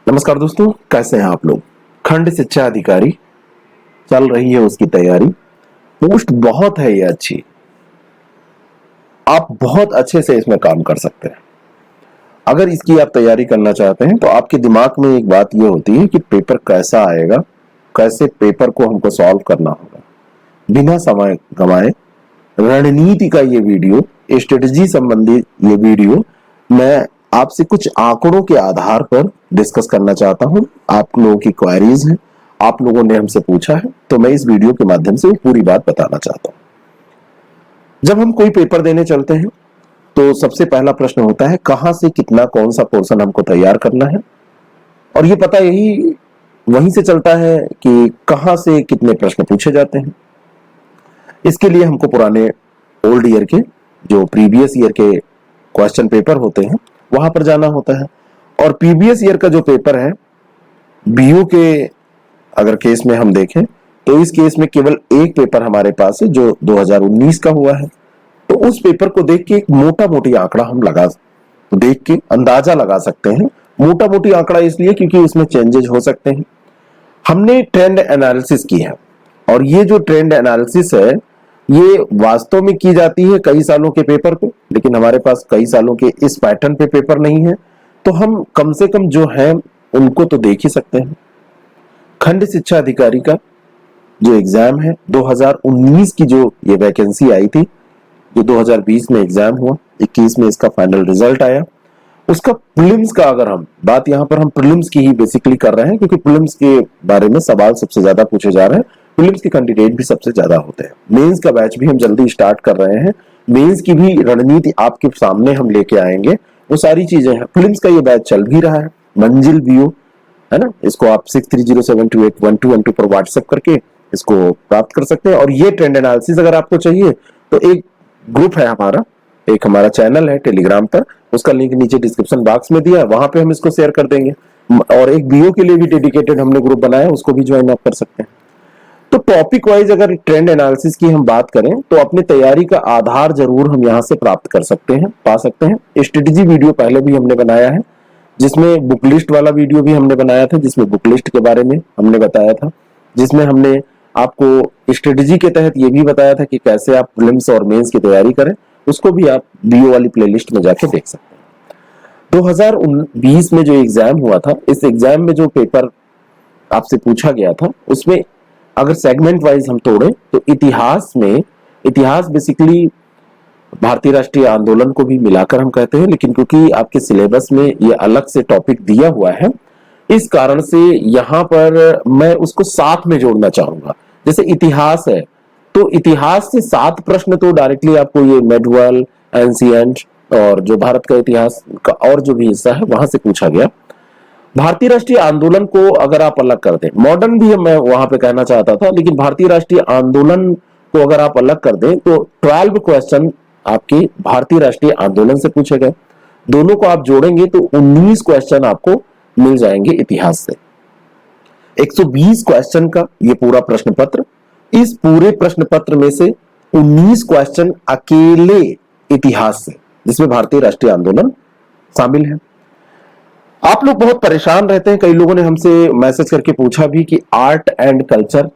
नमस्कार दोस्तों, कैसे हैं आप लोग। खंड शिक्षा अधिकारी चल रही है उसकी तैयारी। पोस्ट बहुत है ये अच्छी, आप बहुत अच्छे से इसमें काम कर सकते हैं। अगर इसकी आप तैयारी करना चाहते हैं तो आपके दिमाग में एक बात ये होती है कि पेपर कैसा आएगा, कैसे पेपर को हमको सॉल्व करना होगा। बिना समय गंवाए रणनीति का ये वीडियो, स्ट्रेटजी संबंधी ये वीडियो मैं आपसे कुछ आंकड़ों के आधार पर डिस्कस करना चाहता हूं। आप लोगों की क्वेरीज हैं, आप लोगों ने हमसे पूछा है, तो मैं इस वीडियो के माध्यम से पूरी बात बताना चाहता हूं। जब हम कोई पेपर देने चलते हैं तो सबसे पहला प्रश्न होता है कहां से कितना, कौन सा पोर्शन हमको तैयार करना है। और ये पता यही वहीं से चलता है कि कहां से कितने प्रश्न पूछे जाते हैं। इसके लिए हमको पुराने ओल्ड ईयर के, जो प्रीवियस ईयर के क्वेश्चन पेपर होते हैं, वहां पर जाना होता है। और प्रीवियस ईयर का जो पेपर है, बीयू के अगर केस में हम देखें तो इस केस में केवल एक पेपर हमारे पास है जो 2019 का हुआ है। तो उस पेपर को देख के एक मोटा मोटी आंकड़ा हम देख के अंदाजा लगा सकते हैं। मोटा मोटी आंकड़ा इसलिए क्योंकि उसमें चेंजेस हो सकते हैं। हमने ट्रेंड एनालिसिस की है, और ये जो ट्रेंड एनालिसिस है ये वास्तव में की जाती है कई सालों के पेपर पे, लेकिन हमारे पास कई सालों के इस पैटर्न पे पेपर नहीं है, तो हम कम से कम जो है उनको तो देख ही सकते हैं। खंड शिक्षा अधिकारी का जो एग्जाम है 2019 की, जो ये वैकेंसी आई थी, जो 2020 में एग्जाम हुआ, 21 में इसका फाइनल रिजल्ट आया, उसका प्रीलिम्स का अगर हम बात, यहां पर हम प्रीलिम्स की ही बेसिकली कर रहे हैं क्योंकि प्रीलिम्स के बारे में सवाल सबसे ज्यादा पूछे जा रहे हैं, प्रीलिम्स के कैंडिडेट भी सबसे ज्यादा होते हैं। मेंस का बैच भी हम जल्दी स्टार्ट कर रहे हैं, मेंस की भी रणनीति आपके सामने हम लेके आएंगे, वो सारी चीजें हैं। प्रीलिम्स का ये बैच चल भी रहा है, मंजिल व्यू है ना, इसको आप 6307281212 पर व्हाट्सएप करके इसको प्राप्त कर सकते हैं। और ये ट्रेंड एनालिसिस अगर आपको चाहिए तो एक ग्रुप है हमारा, एक हमारा चैनल है टेलीग्राम पर, उसका लिंक नीचे डिस्क्रिप्शन बॉक्स में दिया है, वहां पे हम इसको शेयर कर देंगे। और एक बीओ के लिए भी डेडिकेटेड हमने ग्रुप बनाया, उसको भी ज्वाइन आप कर सकते हैं। तो टॉपिक वाइज अगर ट्रेंड एनालिसिस की हम बात करें तो अपनी तैयारी का आधार जरूर हम यहां से प्राप्त कर सकते हैं, पा सकते हैं। स्ट्रेटेजी वीडियो पहले भी हमने बनाया है, जिसमें बुक लिस्ट वाला वीडियो भी हमने बनाया था, जिसमें बुक लिस्ट के बारे में हमने बताया था, जिसमें हमने आपको स्ट्रेटेजी के तहत ये भी बताया था कि कैसे आप प्रीलिम्स और मेंस की तैयारी करें। उसको भी आप बीओ वाली प्लेलिस्ट में जाके देख सकते हैं। 2020 में जो एग्जाम हुआ था, इस एग्जाम में जो पेपर आपसे पूछा गया था, उसमें अगर सेगमेंट वाइज हम तोड़े तो इतिहास बेसिकली भारतीय राष्ट्रीय आंदोलन को भी मिलाकर हम कहते हैं, लेकिन क्योंकि आपके सिलेबस में ये अलग से टॉपिक दिया हुआ है, इस कारण से यहां पर मैं उसको साथ में जोड़ना चाहूंगा। जैसे इतिहास है तो इतिहास से 7 प्रश्न तो डायरेक्टली आपको ये मेडुअल, एंशिएंट और जो भारत का इतिहास का और जो भी हिस्सा है वहां से पूछा गया। भारतीय राष्ट्रीय आंदोलन को अगर आप अलग कर दें, मॉडर्न भी मैं वहां पे कहना चाहता था, लेकिन भारतीय राष्ट्रीय आंदोलन को अगर आप अलग कर दें तो 12 क्वेश्चन आपके भारतीय राष्ट्रीय आंदोलन से पूछे गए। दोनों को आप जोड़ेंगे तो 19 क्वेश्चन आपको मिल जाएंगे इतिहास से। 120 क्वेश्चन का ये पूरा प्रश्न पत्र, इस पूरे प्रश्न पत्र में से 19 क्वेश्चन अकेले इतिहास से, जिसमें भारतीय राष्ट्रीय आंदोलन शामिल है। आप लोग बहुत परेशान रहते हैं, कई लोगों ने हमसे मैसेज करके पूछा भी कि आर्ट एंड कल्चर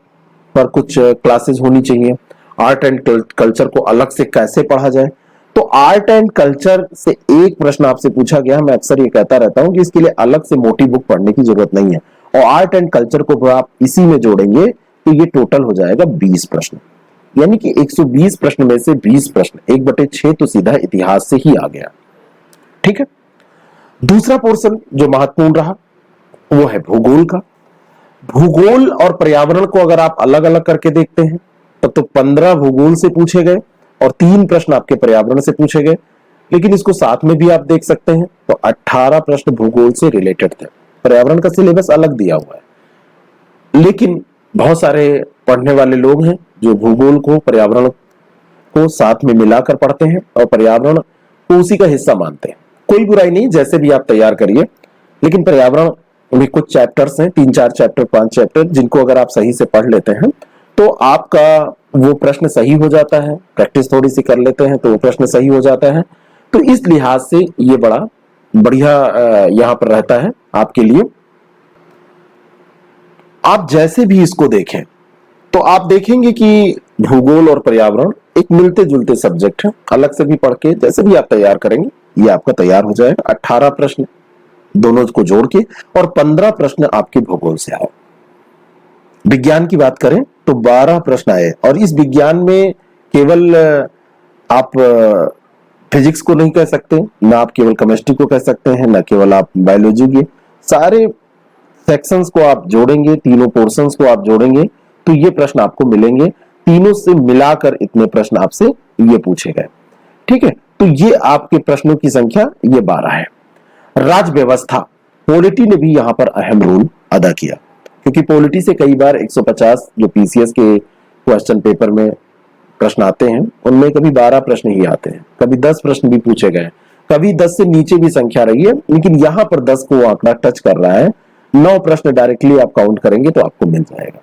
पर कुछ क्लासेस होनी चाहिए, आर्ट एंड कल्चर को अलग से कैसे पढ़ा जाए। तो आर्ट एंड कल्चर से एक प्रश्न आपसे पूछा गया, मैं अक्सर ये कहता रहता हूं कि इसके लिए अलग से मोटी बुक पढ़ने की जरूरत नहीं है, और आर्ट एंड कल्चर को आप इसी में जोड़ेंगे तो ये टोटल हो जाएगा 20 प्रश्न, यानी कि 120 प्रश्न में से 20 प्रश्न 1/6 तो सीधा इतिहास से ही आ गया। ठीक है। दूसरा पोर्शन जो महत्वपूर्ण रहा वो है भूगोल का। भूगोल और पर्यावरण को अगर आप अलग अलग करके देखते हैं तब तो 15 भूगोल से पूछे गए और 3 प्रश्न आपके पर्यावरण से पूछे गए, लेकिन इसको साथ में भी आप देख सकते हैं तो 18 प्रश्न भूगोल से रिलेटेड थे। पर्यावरण का सिलेबस अलग दिया हुआ है, लेकिन बहुत सारे पढ़ने वाले लोग हैं जो भूगोल को पर्यावरण को साथ में मिलाकर पढ़ते हैं और पर्यावरण को उसी का हिस्सा मानते हैं। कोई बुराई नहीं, जैसे भी आप तैयार करिए, लेकिन पर्यावरण में कुछ चैप्टर्स हैं, 3-4 चैप्टर, 5 चैप्टर, जिनको अगर आप सही से पढ़ लेते हैं तो आपका वो प्रश्न सही हो जाता है। प्रैक्टिस थोड़ी सी कर लेते हैं तो वो प्रश्न सही हो जाता है। तो इस लिहाज से ये बड़ा बढ़िया यहाँ पर रहता है आपके लिए। आप जैसे भी इसको देखें तो आप देखेंगे कि भूगोल और पर्यावरण एक मिलते जुलते सब्जेक्ट है। अलग से भी पढ़ के जैसे भी आप तैयार करेंगे ये आपका तैयार हो जाएगा। 18 प्रश्न दोनों को जोड़ के और 15 प्रश्न आपके भूगोल से आए। विज्ञान की बात करें तो 12 प्रश्न आए और इस विज्ञान में केवल आप फिजिक्स को नहीं कह सकते, ना आप केवल केमिस्ट्री को कह सकते हैं, ना केवल आप बायोलॉजी के सारे सेक्शंस को आप जोड़ेंगे, तीनों पोर्शंस को आप जोड़ेंगे तो ये प्रश्न आपको मिलेंगे। तीनों से मिलाकर इतने प्रश्न आपसे ये पूछे गए। ठीक है, तो ये आपके प्रश्नों की संख्या ये 12 है। राज्य व्यवस्था, पॉलिटी ने भी यहां पर अहम रोल अदा किया क्योंकि पॉलिटी से कई बार 150 जो पीसीएस के क्वेश्चन पेपर में प्रश्न आते हैं उनमें कभी 12 प्रश्न ही आते हैं, कभी 10 प्रश्न भी पूछे गए, कभी 10 से नीचे भी संख्या रही है, लेकिन यहां पर 10 को आंकड़ा टच कर रहा है। 9 प्रश्न डायरेक्टली आप काउंट करेंगे तो आपको मिल जाएगा।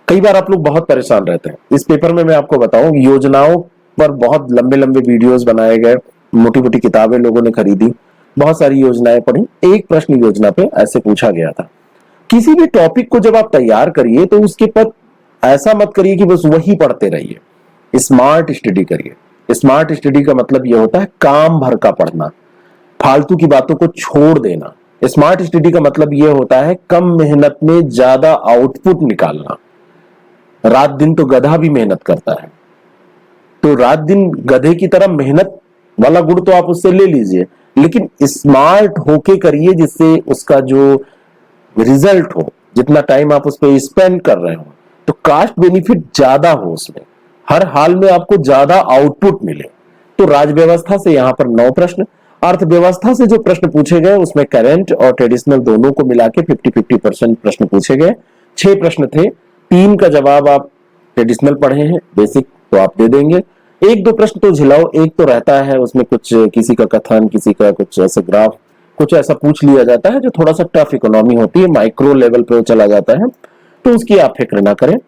कई बार आप लोग बहुत परेशान रहते हैं। इस पेपर में मैं आपको बताऊं, योजनाओं पर बहुत लंबे लंबे वीडियोस बनाए गए, मोटी मोटी किताबें लोगों ने खरीदी, बहुत सारी योजनाएं पढ़ी। एक प्रश्न योजना पे ऐसे पूछा गया था। किसी भी टॉपिक को जब आप तैयार करिए तो उसके पर ऐसा मत करिए कि बस वही पढ़ते रहिए, स्मार्ट स्टडी करिए। स्मार्ट स्टडी का मतलब यह होता है काम भर का पढ़ना, फालतू की बातों को छोड़ देना। स्मार्ट स्टडी का मतलब यह होता है कम मेहनत में ज्यादा आउटपुट निकालना। रात दिन तो गधा भी मेहनत करता है, तो रात दिन गधे की तरह मेहनत वाला गुण तो आप उससे ले लीजिए, लेकिन स्मार्ट होके करिए जिससे उसका जो रिजल्ट हो, जितना टाइम आप उस पर स्पेंड कर रहे हो तो कास्ट बेनिफिट ज्यादा हो, उसमें हर हाल में आपको ज्यादा आउटपुट मिले। तो राज्य व्यवस्था से यहां पर 9 प्रश्न, अर्थव्यवस्था से जो प्रश्न पूछे गए उसमें करंट और ट्रेडिशनल दोनों को मिला के 50-50% प्रश्न पूछे गए। 6 प्रश्न थे, 3 का जवाब आप ट्रेडिशनल पढ़े हैं, बेसिक तो आप दे देंगे। 1-2 प्रश्न तो झिलाओ, एक तो रहता है उसमें कुछ किसी का कथन, किसी का कुछ ऐसे ग्राफ, कुछ ऐसा पूछ लिया जाता है जो थोड़ा सा टफ इकोनॉमी होती है, माइक्रो लेवल पे चला जाता है, तो उसकी आप फिक्र ना करें।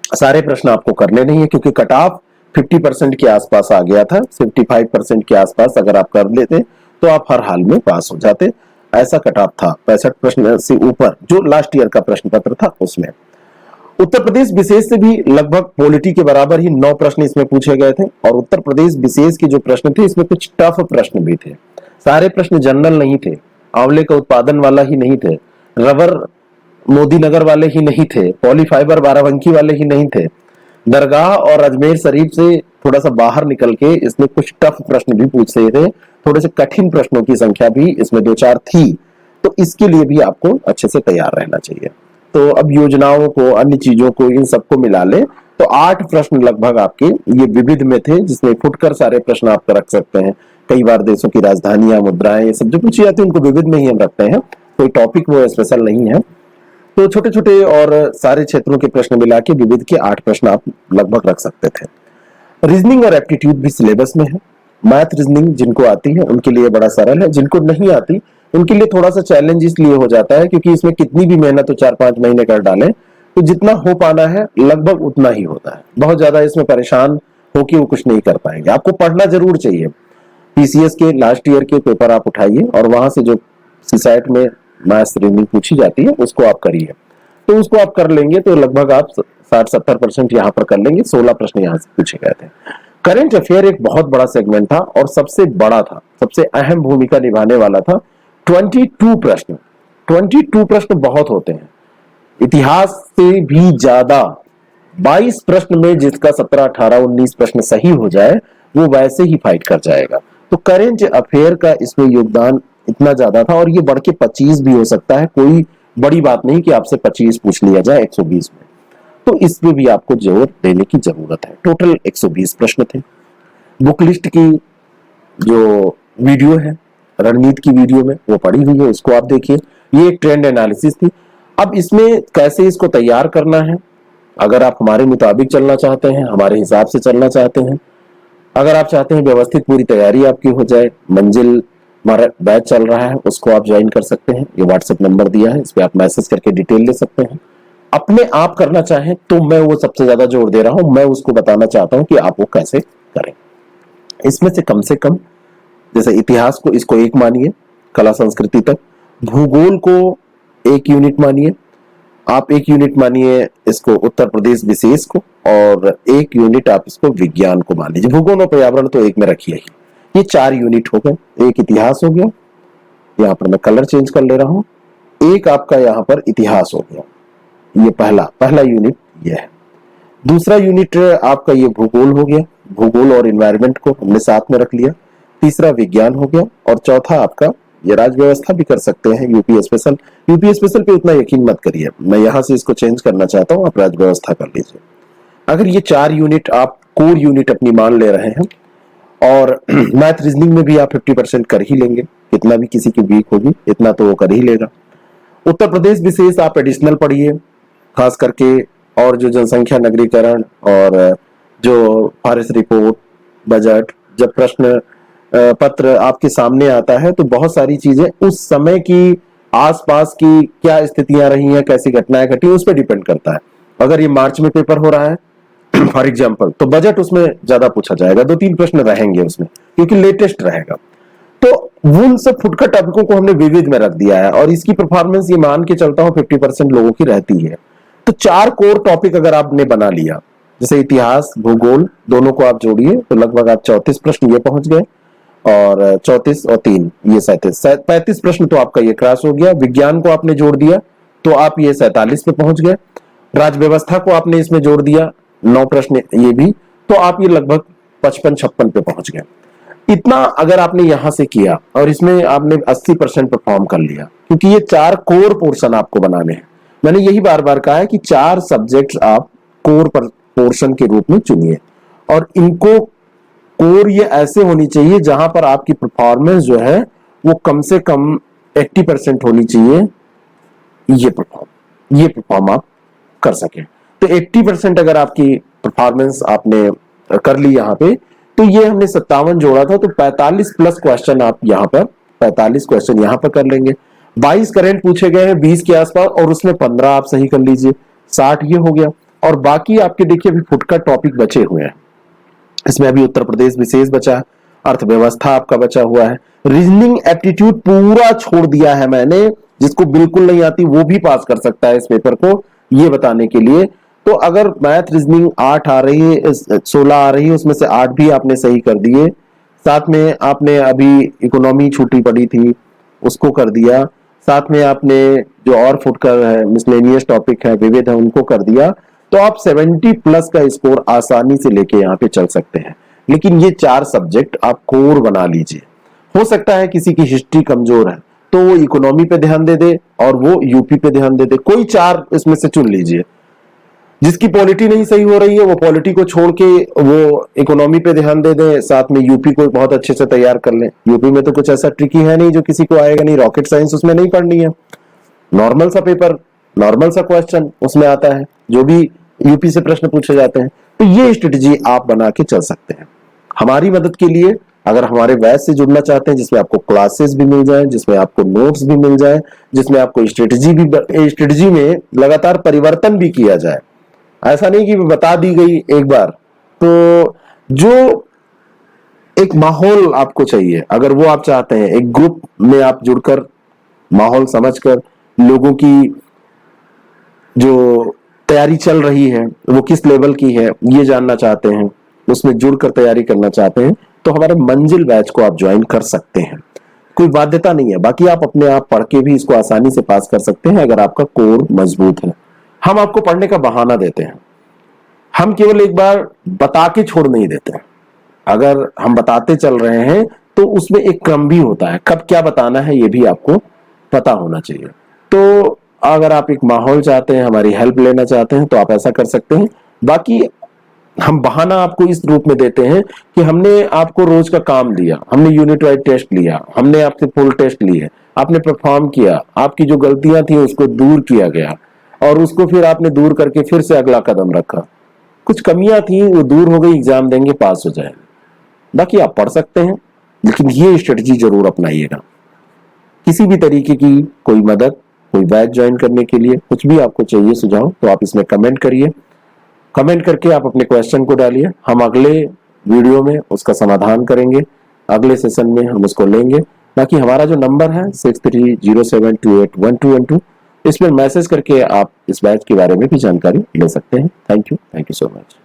सारे प्रश्न आपको करने नहीं है क्योंकि कट ऑफ 50% के आसपास आ गया था। 55% के आसपास अगर आप कर लेते तो आप हर हाल में पास हो जाते, ऐसा कट ऑफ था। 65 प्रश्न से ऊपर जो लास्ट ईयर का प्रश्न पत्र था उसमें। उत्तर प्रदेश विशेष से भी लगभग पॉलिटी के बराबर ही 9 प्रश्न इसमें पूछे गए थे और उत्तर प्रदेश विशेष के जो प्रश्न थे इसमें कुछ टफ प्रश्न भी थे। सारे प्रश्न जनरल नहीं थे, आंवले का उत्पादन वाला ही नहीं थे, रबर मोदी नगर वाले ही नहीं थे, पॉलीफाइबर बाराबंकी वाले ही नहीं थे, दरगाह और अजमेर शरीफ से थोड़ा सा बाहर निकल के इसमें कुछ टफ प्रश्न भी पूछे थे। थोड़े से कठिन प्रश्नों की संख्या भी इसमें 2-4 थी, तो इसके लिए भी आपको अच्छे से तैयार रहना चाहिए। तो अब योजनाओं को, अन्य चीजों को, इन सबको मिला ले तो 8 प्रश्न लगभग आपके ये विविध में थे, जिसमें फुटकर सारे प्रश्न आप रख सकते हैं। कई बार देशों की राजधानियां, मुद्राएं, ये सब जो पूछी जाती है उनको विविध में ही हम रखते हैं, कोई टॉपिक वो स्पेशल नहीं है। तो छोटे छोटे और सारे क्षेत्रों के प्रश्न मिला के विविध के 8 प्रश्न आप लगभग रख सकते थे। रीजनिंग और एप्टीट्यूड भी सिलेबस में है। मैथ रीजनिंग जिनको आती है उनके लिए बड़ा सरल है, जिनको नहीं आती उनके लिए थोड़ा सा चैलेंज इसलिए हो जाता है क्योंकि इसमें कितनी भी मेहनत तो 4-5 महीने कर डालें तो जितना हो पाना है लगभग उतना ही होता है। बहुत ज्यादा इसमें परेशान होके वो कुछ नहीं कर पाएंगे। आपको पढ़ना जरूर चाहिए। पीसीएस के लास्ट ईयर के पेपर आप उठाइए और वहां से जो सीसैट में मैथ्स रीजनिंग पूछी जाती है उसको आप करिए, तो उसको आप कर लेंगे तो लगभग आप 60-70% यहाँ पर कर लेंगे। 16 प्रश्न यहाँ से पूछे गए थे। करंट अफेयर एक बहुत बड़ा सेगमेंट था और सबसे बड़ा था, सबसे अहम भूमिका निभाने वाला था। 22 प्रश्न, 22 प्रश्न बहुत होते हैं। इतिहास से भी ज्यादा 22 प्रश्न में जिसका 17, 18, 19 प्रश्न सही हो जाए वो वैसे ही फाइट कर जाएगा। तो करंट अफेयर का इसमें योगदान इतना ज्यादा था और ये बढ़ के 25 भी हो सकता है। कोई बड़ी बात नहीं कि आपसे 25 पूछ लिया जाए 120 में, तो इसमें भी आपको जोर देने की जरूरत है। टोटल 120 प्रश्न थे। बुक लिस्ट की जो वीडियो है, रणनीति की वीडियो में वो पड़ी हुई है, उसको आप देखिए। ये एक ट्रेंड एनालिसिस थी। अब इसमें कैसे इसको तैयार करना है, अगर आप हमारे मुताबिक चलना चाहते हैं, हमारे हिसाब से चलना चाहते हैं, अगर आप चाहते हैं व्यवस्थित पूरी तैयारी आपकी हो जाए, मंजिल हमारा बैच चल रहा है उसको आप ज्वाइन कर सकते हैं। ये व्हाट्सएप नंबर दिया है, इस पे आप मैसेज करके डिटेल ले सकते हैं। अपने आप करना चाहें तो मैं वो सबसे ज्यादा जोर दे रहा हूं, मैं उसको बताना चाहता हूं कि आप वो कैसे करें। इसमें से कम जैसे इतिहास को इसको 1 मानिए, कला संस्कृति तक, भूगोल को 1 यूनिट मानिए, आप एक यूनिट मानिए इसको उत्तर प्रदेश विशेष को, और एक यूनिट आप इसको विज्ञान को मान लीजिए। भूगोल और पर्यावरण तो एक में रखिए ही। ये 4 यूनिट हो गए। एक इतिहास हो गया, यहाँ पर मैं कलर चेंज कर ले रहा हूं। एक आपका यहाँ पर इतिहास हो गया, ये पहला यूनिट ये है। दूसरा यूनिट आपका ये भूगोल हो गया, भूगोल और एनवायरनमेंट को हमने साथ में रख लिया। तीसरा विज्ञान हो गया, और चौथा आपका ये राज्य व्यवस्था भी कर सकते हैं, यूपी स्पेशल। यूपी स्पेशल पे उतना यकीन मत करिए, मैं यहां से इसको चेंज करना चाहता हूं, आप राज्य व्यवस्था कर लीजिए। अगर ये 4 यूनिट आप कोर यूनिट अपनी मान ले रहे हैं, और मैथ रीजनिंग में भी आप 50% कर ही लेंगे, कितना भी किसी की वीक होगी इतना तो वो कर ही लेगा। उत्तर प्रदेश विशेष आप एडिशनल पढ़िए, खास करके, और जो जनसंख्या नगरीकरण और जो फॉरेस्ट रिपोर्ट, बजट, जब प्रश्न पत्र आपके सामने आता है तो बहुत सारी चीजें उस समय की आसपास की क्या स्थितियां रही हैं, कैसी घटनाएं घटी, उस पर डिपेंड करता है। अगर ये मार्च में पेपर हो रहा है फॉर एग्जाम्पल, तो बजट उसमें ज्यादा पूछा जाएगा, 2-3 प्रश्न रहेंगे उसमें, क्योंकि लेटेस्ट रहेगा। तो उन सब फुटकर टॉपिकों को हमने विविध में रख दिया है, और इसकी परफॉर्मेंस ये मान के चलता हूं 50% लोगों की रहती है। तो 4 कोर टॉपिक अगर आपने बना लिया, जैसे इतिहास भूगोल दोनों को आप जोड़िए तो लगभग आप 34 प्रश्न ये पहुंच गए, और 34 और 3 ये 35 प्रश्न तो आपका ये क्रॉस हो गया। विज्ञान को आपने जोड़ दिया तो आप ये 47 पे पहुंच गए। राज्य व्यवस्था को आपने इसमें जोड़ दिया, 9 प्रश्न ये भी, तो आप ये लगभग 55-56 पे पहुंच गए। इतना अगर आपने यहां से किया और इसमें आपने 80% परफॉर्म कर लिया, क्योंकि ये 4 कोर पोर्शन आपको बनाने हैं। मैंने यही बार बार कहा है कि 4 सब्जेक्ट्स आप कोर पोर्शन के रूप में चुनिए, और इनको कोर ये ऐसे होनी चाहिए जहां पर आपकी परफॉर्मेंस जो है वो कम से कम 80% होनी चाहिए। ये परफॉर्म आप कर सके, तो 80% अगर आपकी परफॉर्मेंस आपने कर ली यहाँ पे, तो ये हमने 57 जोड़ा था, तो 45 प्लस क्वेश्चन आप यहाँ पर 45 क्वेश्चन यहाँ पर कर लेंगे। 22 करंट पूछे गए हैं 20 के आसपास, और उसमें 15 आप सही कर लीजिए, 60 ये हो गया। और बाकी आपके देखिए अभी फुटकर टॉपिक बचे हुए हैं, इसमें अभी उत्तर प्रदेश विशेष बचा, अर्थव्यवस्था आपका बचा हुआ है, रीजनिंग एप्टीट्यूड पूरा छोड़ दिया है मैंने, जिसको बिल्कुल नहीं आती वो भी पास कर सकता है इस पेपर को, ये बताने के लिए। तो अगर मैथ रीजनिंग 8 आ रही है, 16 आ रही है, उसमें से 8 भी आपने सही कर दिए, साथ में आपने अभी इकोनॉमी छुट्टी पड़ी थी उसको कर दिया, साथ में आपने जो और फुटकर है मिसलेनियस टॉपिक है विविध है उनको कर दिया, तो आप 70 प्लस का स्कोर आसानी से लेके यहाँ पे चल सकते हैं। लेकिन ये 4 सब्जेक्ट आप कोर बना लीजिए। हो सकता है किसी की हिस्ट्री कमजोर है तो वो इकोनॉमी पे ध्यान दे दे और वो यूपी पे ध्यान दे दे, कोई 4 इसमें से चुन लीजिए। जिसकी पॉलिटी नहीं सही हो रही है वो पॉलिटी को छोड़ के वो इकोनॉमी पे ध्यान दे दे, साथ में यूपी को बहुत अच्छे से तैयार कर ले। यूपी में तो कुछ ऐसा ट्रिकी है नहीं जो किसी को आएगा नहीं, रॉकेट साइंस उसमें नहीं पढ़नी है, नॉर्मल सा पेपर, नॉर्मल सा क्वेश्चन उसमें आता है, जो भी यूपी से प्रश्न पूछे जाते हैं। तो ये स्ट्रेटजी आप बना के चल सकते हैं। हमारी मदद के लिए अगर हमारे बैच से जुड़ना चाहते हैं, जिसमें आपको क्लासेस भी मिल जाए, जिसमें आपको नोट्स भी मिल जाए, जिसमें आपको स्ट्रेटजी में लगातार परिवर्तन भी किया जाए, ऐसा नहीं कि बता दी गई एक बार, तो जो एक माहौल आपको चाहिए, अगर वो आप चाहते हैं, एक ग्रुप में आप जुड़कर माहौल समझकर लोगों की जो तैयारी चल रही है वो किस लेवल की है ये जानना चाहते हैं, उसमें जुड़कर तैयारी करना चाहते हैं, तो हमारे मंजिल बैच को आप ज्वाइन कर सकते हैं। कोई बाध्यता नहीं है, बाकी आप अपने आप पढ़ के भी इसको आसानी से पास कर सकते हैं अगर आपका कोर मजबूत है। हम आपको पढ़ने का बहाना देते हैं, हम केवल एक बार बता के छोड़ नहीं देते। अगर हम बताते चल रहे हैं तो उसमें एक क्रम भी होता है, कब क्या बताना है ये भी आपको पता होना चाहिए। तो अगर आप एक माहौल चाहते हैं, हमारी हेल्प लेना चाहते हैं, तो आप ऐसा कर सकते हैं। बाकी हम बहाना आपको इस रूप में देते हैं कि हमने आपको रोज का काम दिया, हमने यूनिट वाइज टेस्ट लिया, हमने आपसे फुल टेस्ट लिए, आपने परफॉर्म किया, आपकी जो गलतियां थी उसको दूर किया गया, और उसको फिर आपने दूर करके फिर से अगला कदम रखा। कुछ कमियां थी वो दूर हो गई, एग्जाम देंगे पास हो जाएंगे। बाकी आप पढ़ सकते हैं, लेकिन ये स्ट्रेटजी जरूर अपनाइएगा। किसी भी तरीके की कोई मदद, कोई बैच ज्वाइन करने के लिए कुछ भी आपको चाहिए सुझाव, तो आप इसमें कमेंट करिए। कमेंट करके आप अपने क्वेश्चन को डालिए, हम अगले वीडियो में उसका समाधान करेंगे, अगले सेशन में हम उसको लेंगे। बाकी हमारा जो नंबर है 6307281212, इस पर मैसेज करके आप इस बैच के बारे में भी जानकारी ले सकते हैं। Thank you so much.